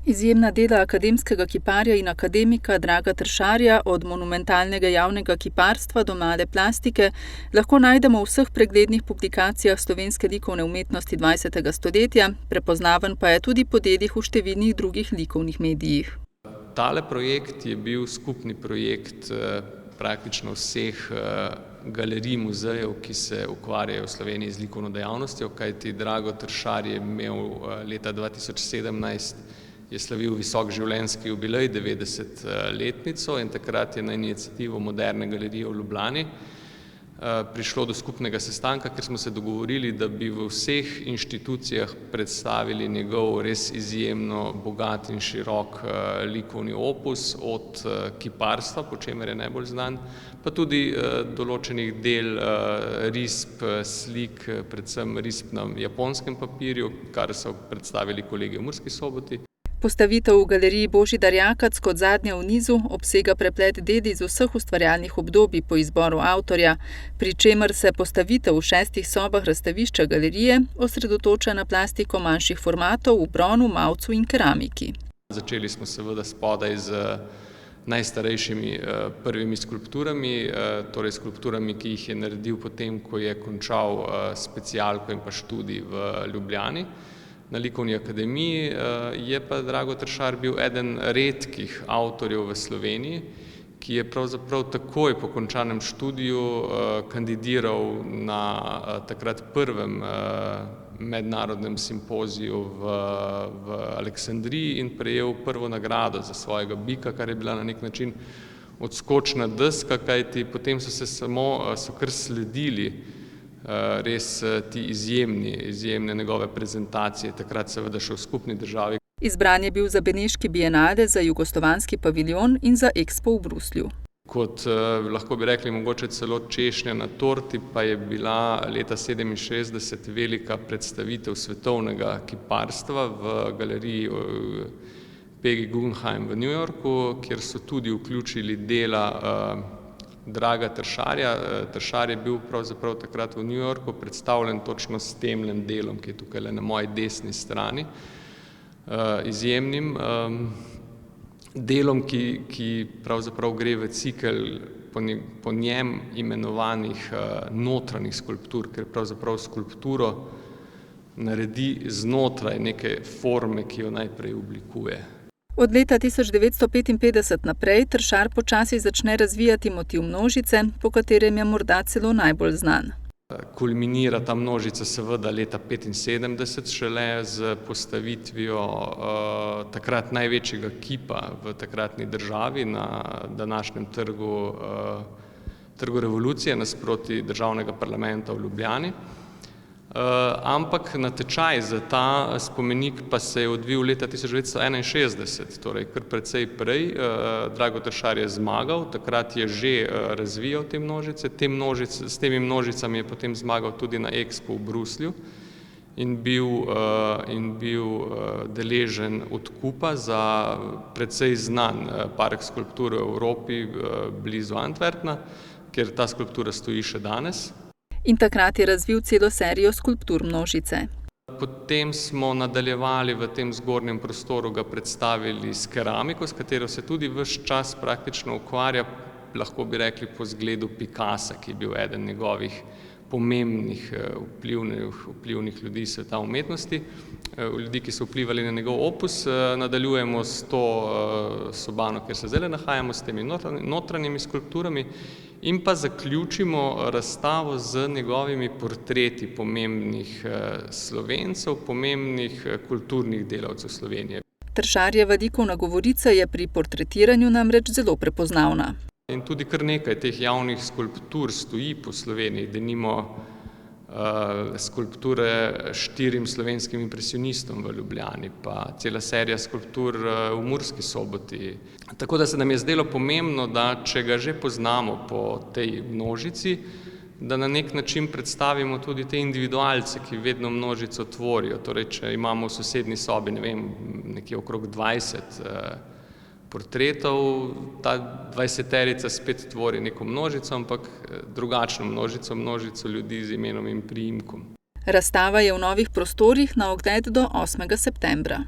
Izjemna dela akademskega kiparja in akademika Draga Tršarja, od monumentalnega javnega kiparstva do male plastike, lahko najdemo v vseh preglednih publikacijah slovenske likovne umetnosti 20. stoletja, prepoznaven pa je tudi po delih v številnih drugih likovnih medijih. Tale projekt je bil skupni projekt praktično vseh galerij, muzejev, ki se ukvarjajo v Sloveniji z likovno dejavnostjo, kajti Drago Tršar je imel leta 2017 je slavil visok življenjski jubilej, 90-letnico, in takrat je na iniciativo Moderne galerije v Ljubljani prišlo do skupnega sestanka, kjer smo se dogovorili, da bi v vseh inštitucijah predstavili njegov res izjemno bogat in širok likovni opus, od kiparstva, po čemer je najbolj znan, pa tudi določenih del risb, slik, predvsem risb na japonskem papirju, kar so predstavili kolegi v Murski Soboti. Postavitev v galeriji Božidar Jakac kot zadnja v nizu obsega preplet del iz vseh ustvarjalnih obdobij po izboru avtorja, pri čemer se postavitev v 6 sobah razstavišča galerije osredotoča na plastiko manjših formatov v bronu, mavcu in keramiki. Začeli smo seveda spodaj z najstarejšimi prvimi skulpturami, torej skulpturami, ki jih je naredil potem, ko je končal specialko in pa študij v Ljubljani. Na Likovni akademiji je pa Drago Tršar bil eden redkih avtorjev v Sloveniji, ki je pravzaprav takoj po končanem študiju kandidiral na takrat prvem mednarodnem simpoziju v Aleksandriji in prejel prvo nagrado za svojega bika, kar je bila na nek način odskočna deska, kajti potem so kar sledili res ti izjemne njegove prezentacije, takrat seveda še v skupni državi. Izbran je bil za Beneški bienale, za jugoslovanski paviljon in za Expo v Bruslju. Kot lahko bi rekli mogoče celo češnja na torti, pa je bila leta 1967 velika predstavitev svetovnega kiparstva v galeriji Peggy Guggenheim v New Yorku, kjer so tudi vključili dela Draga Tršarja. Tršar je bil pravzaprav takrat v New Yorku predstavljen točno s temle delom, ki je tukaj na moji desni strani. Izjemnim delom, ki pravzaprav gre v cikel po njem imenovanih notranjih skulptur, ker pravzaprav skulpturo naredi znotraj neke forme, ki jo najprej oblikuje. Od leta 1955 naprej Tršar počasi začne razvijati motiv množice, po katerem je morda celo najbolj znan. Kulminira ta množica seveda leta 1975 šele z postavitvijo takrat največjega kipa v takratni državi na današnjem trgu Revolucije nasproti državnega parlamenta v Ljubljani. Ampak natečaj za ta spomenik pa se je odvil leta 1961, torej kar precej prej. Drago Tršar je zmagal, takrat je že razvijal te množice. S temi množicami je potem zmagal tudi na Expo v Bruslju in bil deležen odkupa za precej znan park skulptur v Evropi blizu Antwerpna, kjer ta skulptura stoji še danes. In takrat je razvil celo serijo skulptur množice. Potem smo nadaljevali v tem zgornjem prostoru, ga predstavili s keramiko, s katero se tudi ves čas praktično ukvarja, lahko bi rekli po zgledu Picassa, ki je bil eden njegovih pomembnih vplivnih ljudi sveta umetnosti, ljudi, ki so vplivali na njegov opus. Nadaljujemo s to sobano, kjer se zdaj nahajamo, s temi notranjimi skulpturami, in pa zaključimo razstavo z njegovimi portreti pomembnih Slovencev, pomembnih kulturnih delavcev Slovenije. Tršarjeva likovna govorica je pri portretiranju namreč zelo prepoznavna. In tudi kar nekaj teh javnih skulptur stoji po Sloveniji, denimo skulpture 4 slovenskim impresionistom v Ljubljani, pa cela serija skulptur v Murski Soboti. Tako da se nam je zdelo pomembno, da če ga že poznamo po tej množici, da na nek način predstavimo tudi te individualce, ki vedno množico tvorijo. Torej, če imamo v sosednji sobi, ne vem, nekje okrog 20 portretov, ta 20-terica spet tvori neko množico, ampak drugačno množico ljudi z imenom in priimkom. Razstava je v novih prostorih na ogled do 8. septembra.